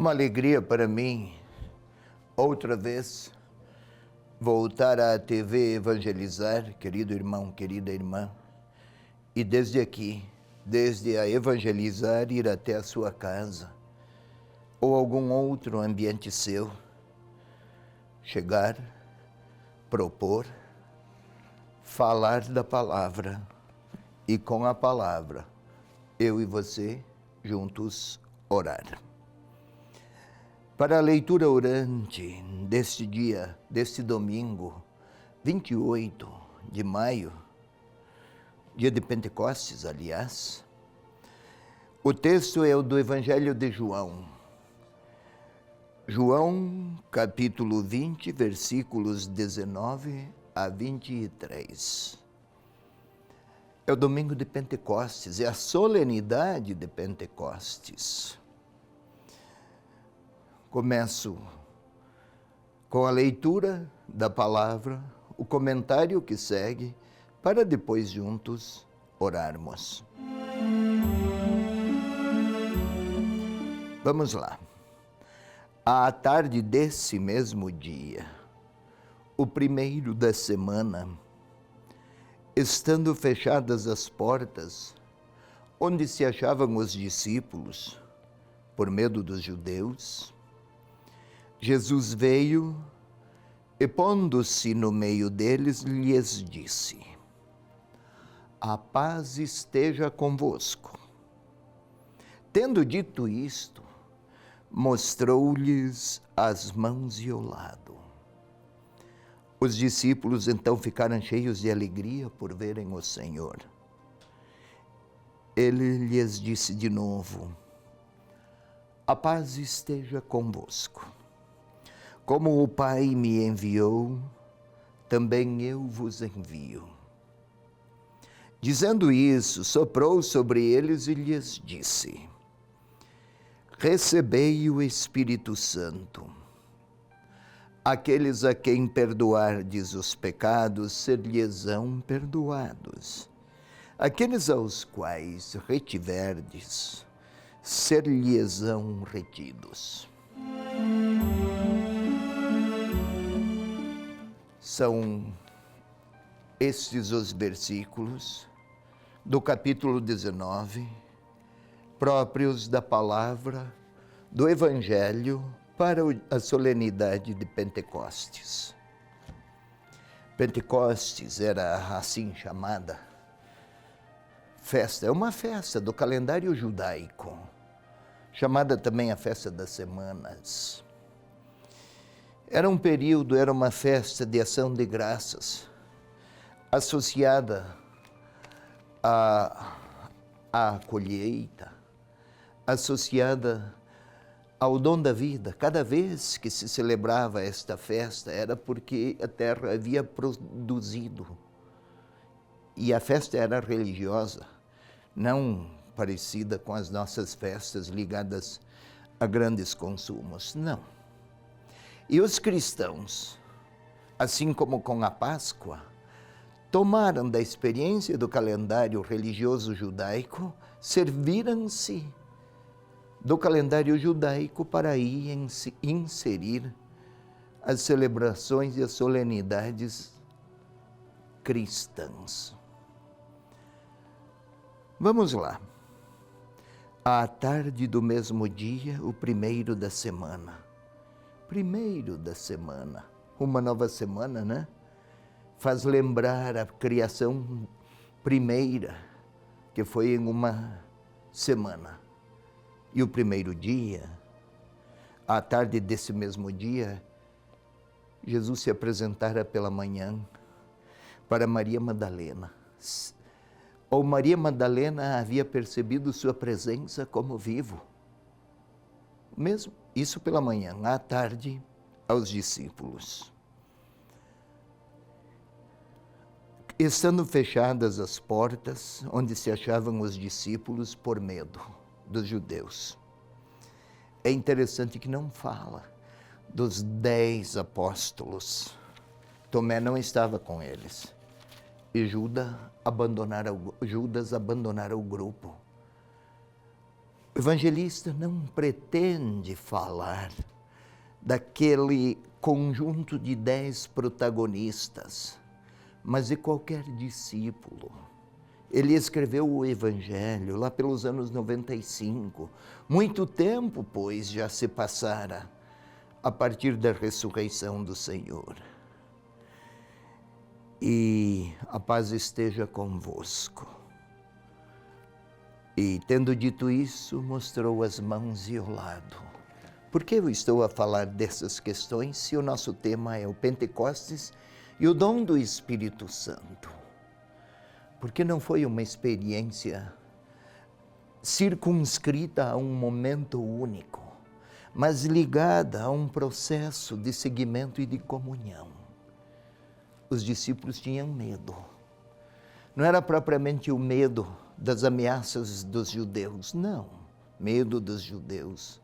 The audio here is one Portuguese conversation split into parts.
uma alegria para mim, outra vez, voltar à TV evangelizar, querido irmão, querida irmã, e desde aqui, desde a evangelizar, ir até a sua casa, ou algum outro ambiente seu, chegar, propor, falar da palavra, e com a palavra, eu e você, juntos, orar. Para a leitura orante deste dia, deste domingo, 28 de maio, dia de Pentecostes, aliás, o texto é o do Evangelho de João. João, capítulo 20, versículos 19 a 23. É o domingo de Pentecostes, é a solenidade de Pentecostes. Começo com a leitura da palavra, o comentário que segue, para depois juntos orarmos. Vamos lá. À tarde desse mesmo dia, o primeiro da semana, estando fechadas as portas, onde se achavam os discípulos, por medo dos judeus, Jesus veio e, pondo-se no meio deles, lhes disse: a paz esteja convosco. Tendo dito isto, mostrou-lhes as mãos e o lado. Os discípulos então ficaram cheios de alegria por verem o Senhor. Ele lhes disse de novo: a paz esteja convosco. Como o Pai me enviou, também eu vos envio. Dizendo isso, soprou sobre eles e lhes disse: recebei o Espírito Santo. Aqueles a quem perdoardes os pecados, ser-lhes-ão perdoados. Aqueles aos quais retiverdes, ser-lhes-ão retidos. São estes os versículos do capítulo 19, próprios da palavra do Evangelho para a solenidade de Pentecostes. Pentecostes era assim chamada festa, é uma festa do calendário judaico, chamada também a festa das semanas. Era um período, era uma festa de ação de graças, associada à colheita, associada ao dom da vida. Cada vez que se celebrava esta festa, era porque a terra havia produzido. E a festa era religiosa, não parecida com as nossas festas ligadas a grandes consumos, não. E os cristãos, assim como com a Páscoa, tomaram da experiência do calendário religioso judaico, serviram-se do calendário judaico para aí inserir as celebrações e as solenidades cristãs. Vamos lá. À tarde do mesmo dia, o primeiro da semana. Primeiro da semana. Uma nova semana, né? Faz lembrar a criação primeira, que foi em uma semana. E o primeiro dia, à tarde desse mesmo dia, Jesus se apresentara pela manhã para Maria Madalena. Ou Maria Madalena havia percebido sua presença como vivo. Mesmo isso pela manhã, à tarde, aos discípulos. Estando fechadas as portas onde se achavam os discípulos por medo dos judeus. É interessante que não fala dos 10 apóstolos. Tomé não estava com eles. E Judas abandonara o grupo. O evangelista não pretende falar daquele conjunto de 10 protagonistas, mas de qualquer discípulo. Ele escreveu o Evangelho lá pelos anos 95. Muito tempo, pois, já se passara a partir da ressurreição do Senhor. E a paz esteja convosco. E, tendo dito isso, mostrou as mãos e o lado. Por que eu estou a falar dessas questões se o nosso tema é o Pentecostes e o dom do Espírito Santo? Porque não foi uma experiência circunscrita a um momento único, mas ligada a um processo de seguimento e de comunhão. Os discípulos tinham medo. Não era propriamente o medo das ameaças dos judeus, não. Medo dos judeus.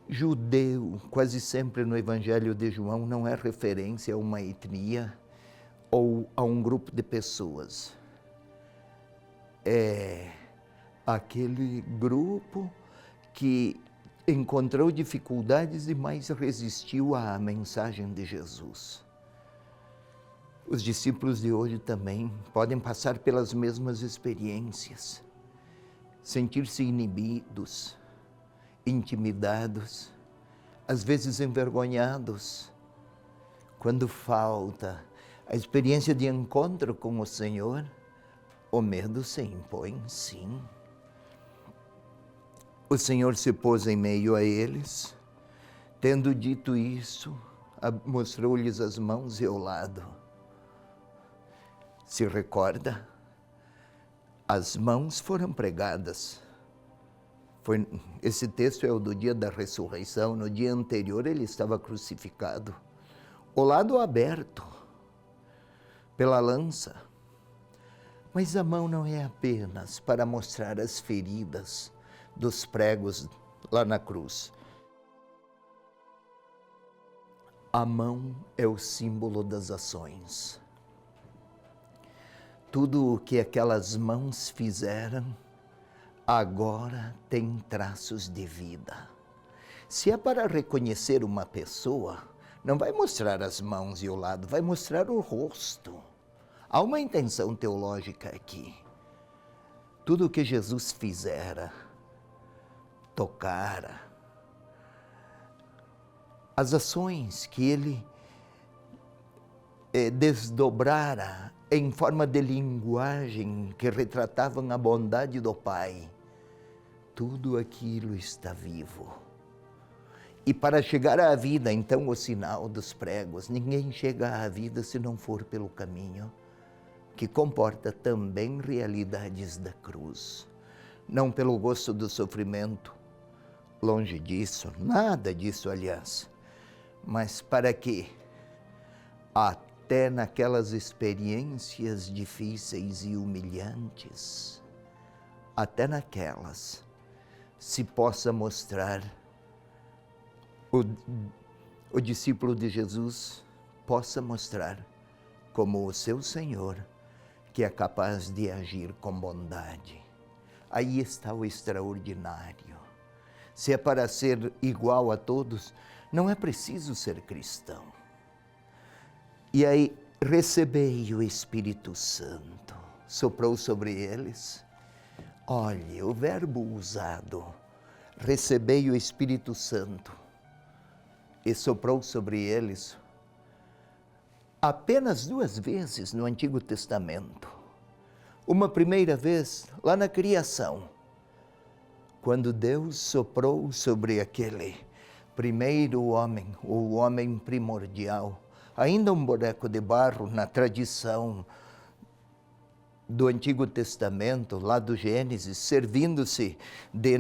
Judeu, quase sempre no Evangelho de João, não é referência a uma etnia ou a um grupo de pessoas. É aquele grupo que encontrou dificuldades e mais resistiu à mensagem de Jesus. Os discípulos de hoje também podem passar pelas mesmas experiências, sentir-se inibidos, intimidados, às vezes envergonhados, quando falta a experiência de encontro com o Senhor, o medo se impõe, sim. O Senhor se pôs em meio a eles, tendo dito isso, mostrou-lhes as mãos e o lado. Se recorda? As mãos foram pregadas. Esse texto é o do dia da ressurreição. No dia anterior ele estava crucificado. O lado aberto pela lança. Mas a mão não é apenas para mostrar as feridas dos pregos lá na cruz. A mão é o símbolo das ações. Tudo o que aquelas mãos fizeram, agora tem traços de vida. Se é para reconhecer uma pessoa, não vai mostrar as mãos e o lado, vai mostrar o rosto. Há uma intenção teológica aqui. Tudo o que Jesus fizera, tocara, as ações que ele desdobrara em forma de linguagem que retratavam a bondade do Pai, tudo aquilo está vivo. E para chegar à vida, então, o sinal dos pregos, ninguém chega à vida se não for pelo caminho que comporta também realidades da cruz. Não pelo gosto do sofrimento, longe disso, nada disso, aliás, mas para que até naquelas experiências difíceis e humilhantes, até naquelas, se possa mostrar, o discípulo de Jesus possa mostrar como o seu Senhor, que é capaz de agir com bondade. Aí está o extraordinário. Se é para ser igual a todos, não é preciso ser cristão. E aí, recebei o Espírito Santo, soprou sobre eles. Olhe, o verbo usado, recebei o Espírito Santo, e soprou sobre eles, apenas 2 vezes no Antigo Testamento. Uma primeira vez, lá na criação, quando Deus soprou sobre aquele primeiro homem, o homem primordial, ainda um boneco de barro na tradição do Antigo Testamento, lá do Gênesis, servindo-se de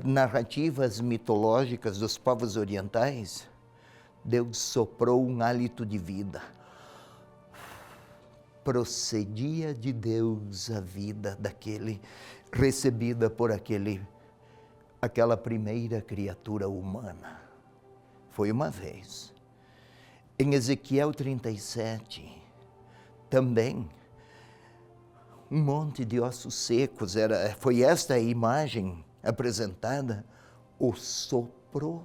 narrativas mitológicas dos povos orientais, Deus soprou um hálito de vida. Procedia de Deus a vida daquele, recebida por aquela primeira criatura humana. Foi uma vez. Em Ezequiel 37, também, um monte de ossos secos, foi esta a imagem apresentada, o sopro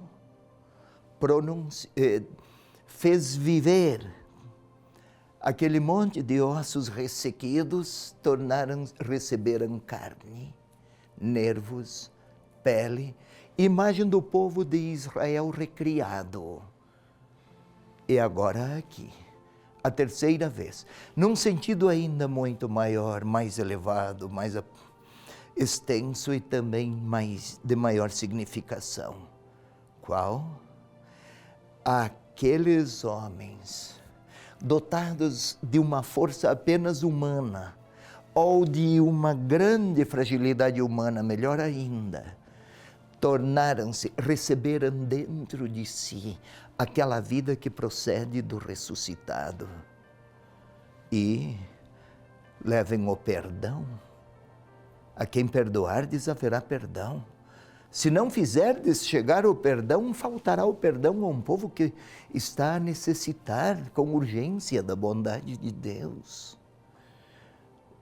fez viver aquele monte de ossos ressequidos, receberam carne, nervos, pele, imagem do povo de Israel recriado. E agora aqui, a terceira vez, num sentido ainda muito maior, mais elevado, mais extenso e também de maior significação. Qual? Aqueles homens dotados de uma força apenas humana, ou de uma grande fragilidade humana, melhor ainda, receberam dentro de si aquela vida que procede do ressuscitado. E levem o perdão. A quem perdoardes haverá perdão. Se não fizerdes chegar o perdão, faltará o perdão a um povo que está a necessitar com urgência da bondade de Deus.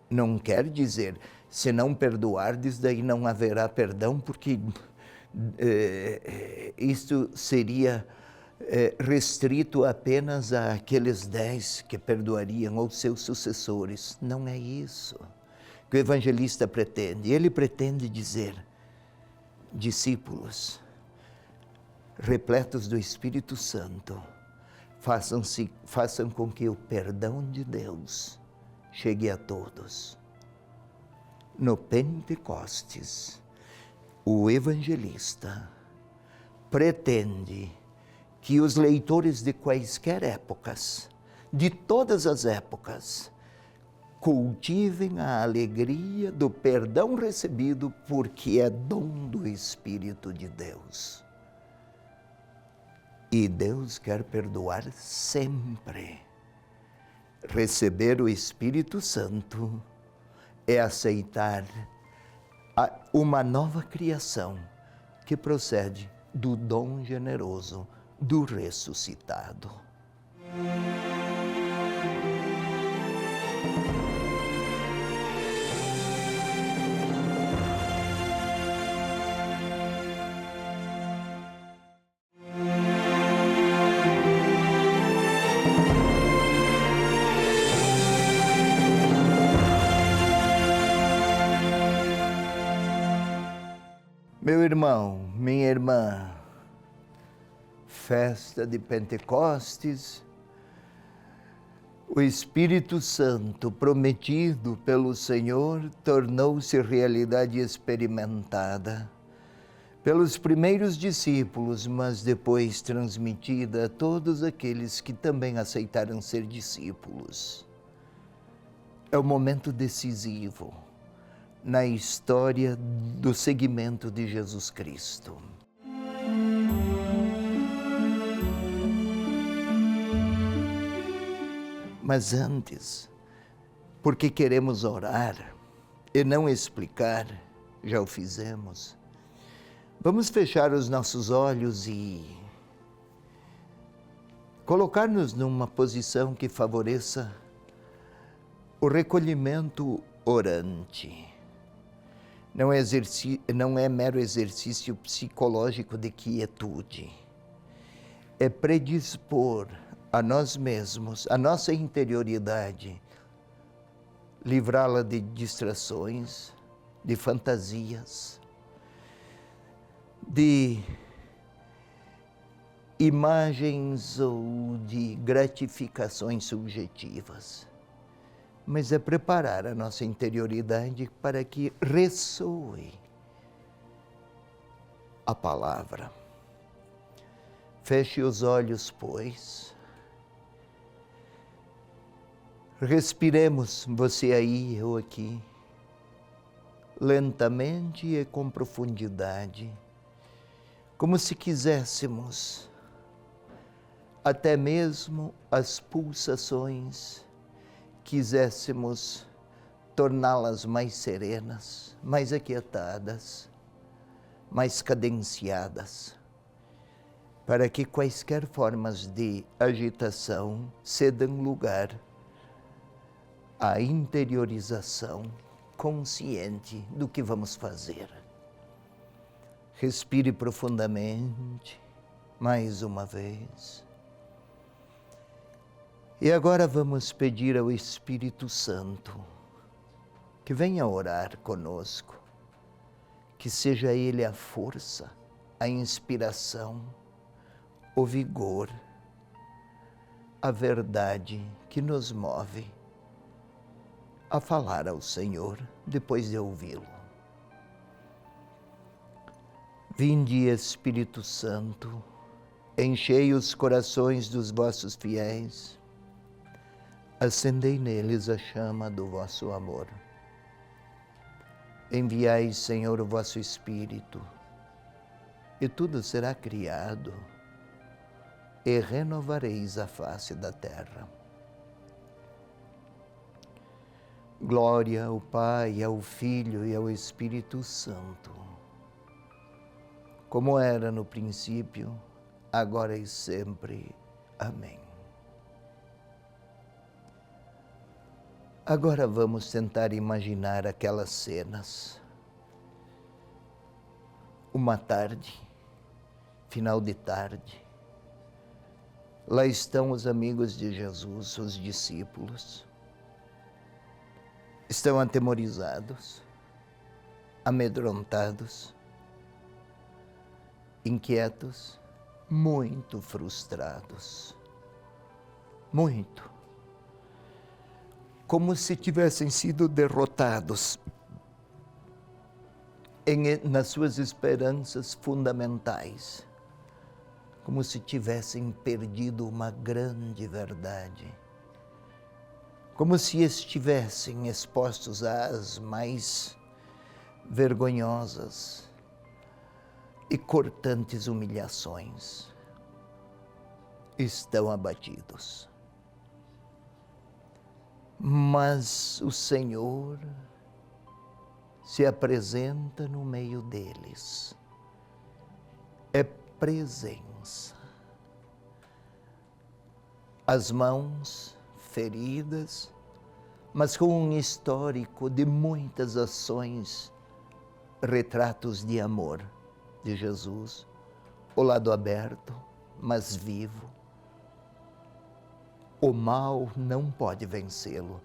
Não quer dizer, se não perdoardes, daí não haverá perdão, porque isto seria restrito apenas àqueles 10 que perdoariam, ou seus sucessores. Não é isso que o evangelista pretende. Ele pretende dizer: discípulos, repletos do Espírito Santo, façam com que o perdão de Deus chegue a todos. No Pentecostes, o evangelista pretende que os leitores de quaisquer épocas, de todas as épocas, cultivem a alegria do perdão recebido, porque é dom do Espírito de Deus. E Deus quer perdoar sempre. Receber o Espírito Santo é aceitar uma nova criação que procede do dom generoso do ressuscitado. Meu irmão, minha irmã, festa de Pentecostes, o Espírito Santo prometido pelo Senhor tornou-se realidade experimentada pelos primeiros discípulos, mas depois transmitida a todos aqueles que também aceitaram ser discípulos. É um momento decisivo na história do seguimento de Jesus Cristo. Mas antes, porque queremos orar e não explicar, já o fizemos, vamos fechar os nossos olhos e colocar-nos numa posição que favoreça o recolhimento orante. Não é mero exercício psicológico de quietude. É predispor a nós mesmos, a nossa interioridade, livrá-la de distrações, de fantasias, de imagens ou de gratificações subjetivas. Mas é preparar a nossa interioridade para que ressoe a palavra. Feche os olhos, pois. Respiremos, você aí, eu aqui, lentamente e com profundidade, como se quiséssemos até mesmo as pulsações, quiséssemos torná-las mais serenas, mais aquietadas, mais cadenciadas, para que quaisquer formas de agitação cedam lugar à interiorização consciente do que vamos fazer. Respire profundamente, mais uma vez. E agora vamos pedir ao Espírito Santo que venha orar conosco, que seja Ele a força, a inspiração, o vigor, a verdade que nos move a falar ao Senhor depois de ouvi-lo. Vinde, Espírito Santo, enchei os corações dos vossos fiéis, acendei neles a chama do vosso amor. Enviai, Senhor, o vosso Espírito, e tudo será criado, e renovareis a face da terra. Glória ao Pai, ao Filho e ao Espírito Santo, como era no princípio, agora e sempre. Amém. Agora vamos tentar imaginar aquelas cenas. Uma tarde, final de tarde, lá estão os amigos de Jesus, os discípulos. Estão atemorizados, amedrontados, inquietos, muito frustrados. Muito. Como se tivessem sido derrotados nas suas esperanças fundamentais. Como se tivessem perdido uma grande verdade. Como se estivessem expostos às mais vergonhosas e cortantes humilhações. Estão abatidos. Mas o Senhor se apresenta no meio deles. É presença. As mãos feridas, mas com um histórico de muitas ações, retratos de amor de Jesus, o lado aberto, mas vivo. O mal não pode vencê-lo.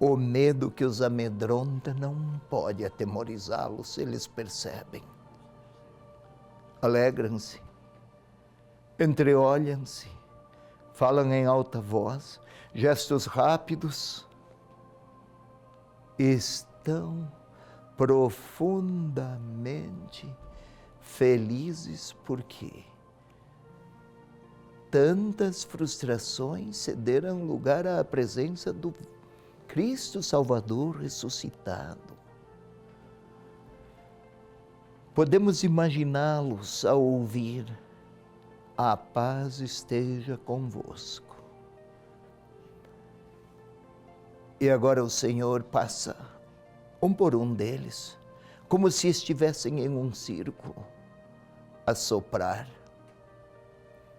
O medo que os amedronta não pode atemorizá-los, eles percebem. Alegram-se, entreolham-se, falam em alta voz, gestos rápidos, estão profundamente felizes porque tantas frustrações cederam lugar à presença do Cristo Salvador ressuscitado. Podemos imaginá-los a ouvir: a paz esteja convosco. E agora o Senhor passa um por um deles, como se estivessem em um círculo, a soprar.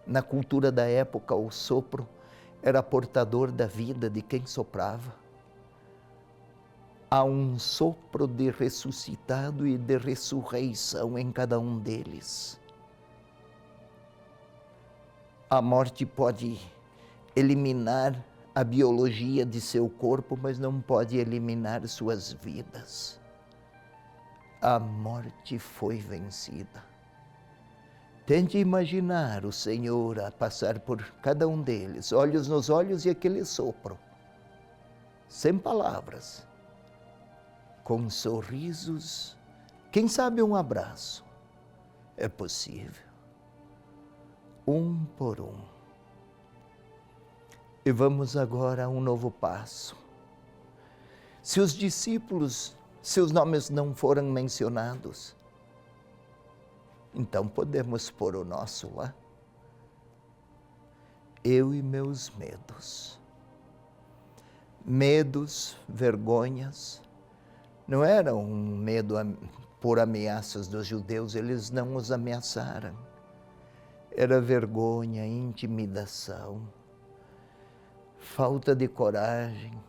Na cultura da época, o sopro era portador da vida de quem soprava. Há um sopro de ressuscitado e de ressurreição em cada um deles. A morte pode eliminar a biologia de seu corpo, mas não pode eliminar suas vidas. A morte foi vencida. Tente imaginar o Senhor a passar por cada um deles, olhos nos olhos e aquele sopro, sem palavras, com sorrisos, quem sabe um abraço. É possível. Um por um. E vamos agora a um novo passo. Se os discípulos, seus nomes não foram mencionados, então podemos pôr o nosso lá. Eu e meus medos. Medos, vergonhas. Não era um medo por ameaças dos judeus, eles não os ameaçaram. Era vergonha, intimidação, falta de coragem.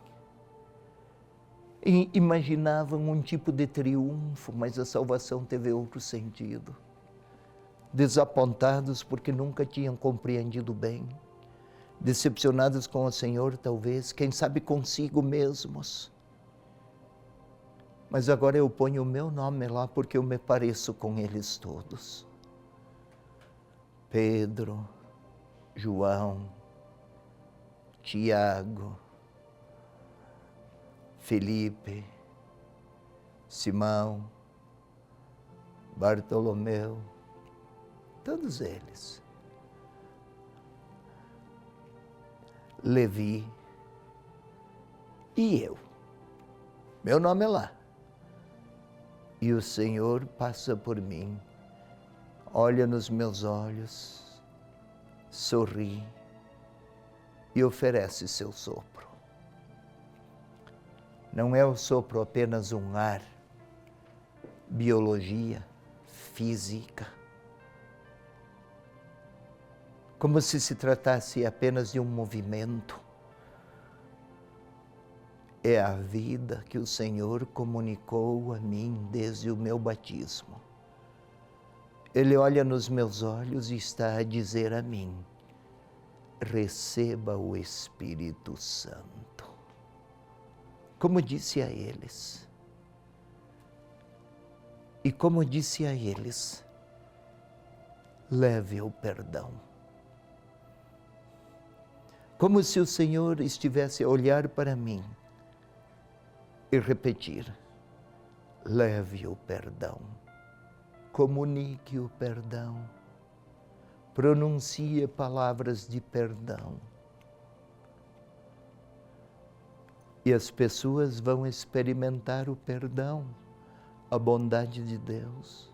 imaginavam um tipo de triunfo, mas a salvação teve outro sentido. Desapontados porque nunca tinham compreendido bem, decepcionados com o Senhor talvez, quem sabe consigo mesmos. Mas agora eu ponho o meu nome lá porque eu me pareço com eles todos. Pedro, João, Tiago, Felipe, Simão, Bartolomeu, todos eles. Levi e eu. Meu nome é lá. E o Senhor passa por mim, olha nos meus olhos, sorri e oferece seu sopro. Não é o sopro apenas um ar, biologia, física, como se tratasse apenas de um movimento. É a vida que o Senhor comunicou a mim desde o meu batismo. Ele olha nos meus olhos e está a dizer a mim: receba o Espírito Santo. Como disse a eles. E como disse a eles, leve o perdão. Como se o Senhor estivesse a olhar para mim e repetir: leve o perdão, comunique o perdão, pronuncie palavras de perdão. E as pessoas vão experimentar o perdão, a bondade de Deus.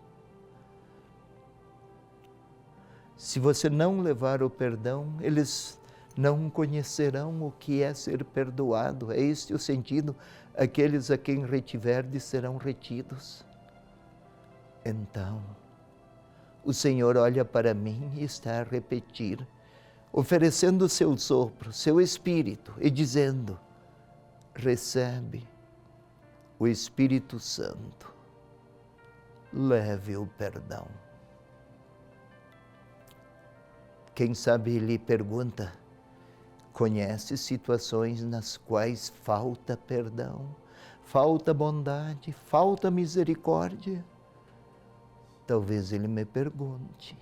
Se você não levar o perdão, eles não conhecerão o que é ser perdoado. É este o sentido: aqueles a quem retiverdes serão retidos. Então, o Senhor olha para mim e está a repetir, oferecendo o seu sopro, seu Espírito, e dizendo: recebe o Espírito Santo, leve o perdão. Quem sabe ele pergunta: conhece situações nas quais falta perdão, falta bondade, falta misericórdia? Talvez ele me pergunte.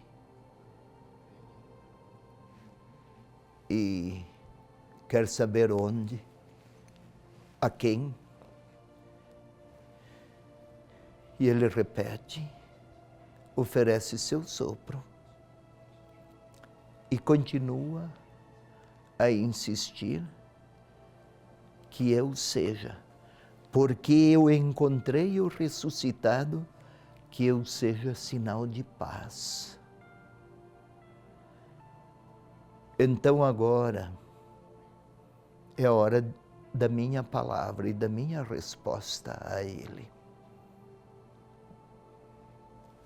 E quer saber onde? A quem? E ele repete, oferece seu sopro e continua a insistir que eu seja, porque eu encontrei o ressuscitado, que eu seja sinal de paz. Então agora é a hora da minha palavra e da minha resposta a Ele.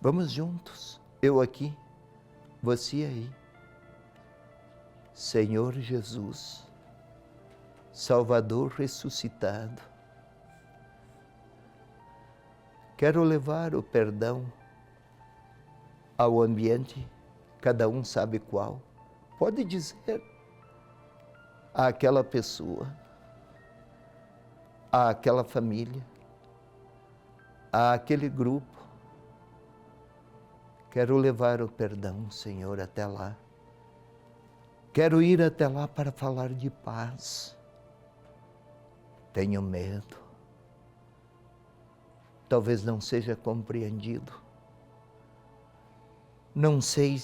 Vamos juntos, eu aqui, você aí. Senhor Jesus, Salvador ressuscitado, quero levar o perdão ao ambiente, cada um sabe qual. Pode dizer àquela pessoa, àquela família, àquele grupo. Quero levar o perdão, Senhor, até lá. Quero ir até lá para falar de paz. Tenho medo. Talvez não seja compreendido. Não sei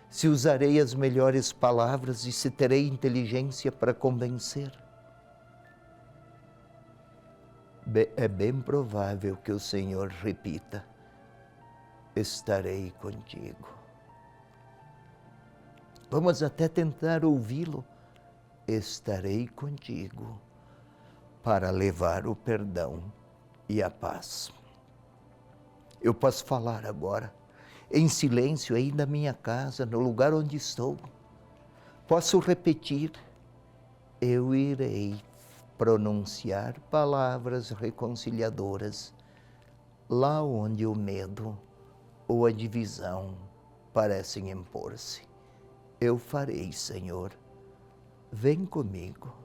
se usarei as melhores palavras e se terei inteligência para convencer. É bem provável que o Senhor repita: estarei contigo. Vamos até tentar ouvi-lo. Estarei contigo para levar o perdão e a paz. Eu posso falar agora, em silêncio, aí na minha casa, no lugar onde estou. Posso repetir: eu irei pronunciar palavras reconciliadoras lá onde o medo ou a divisão parecem impor-se. Eu farei, Senhor. Vem comigo.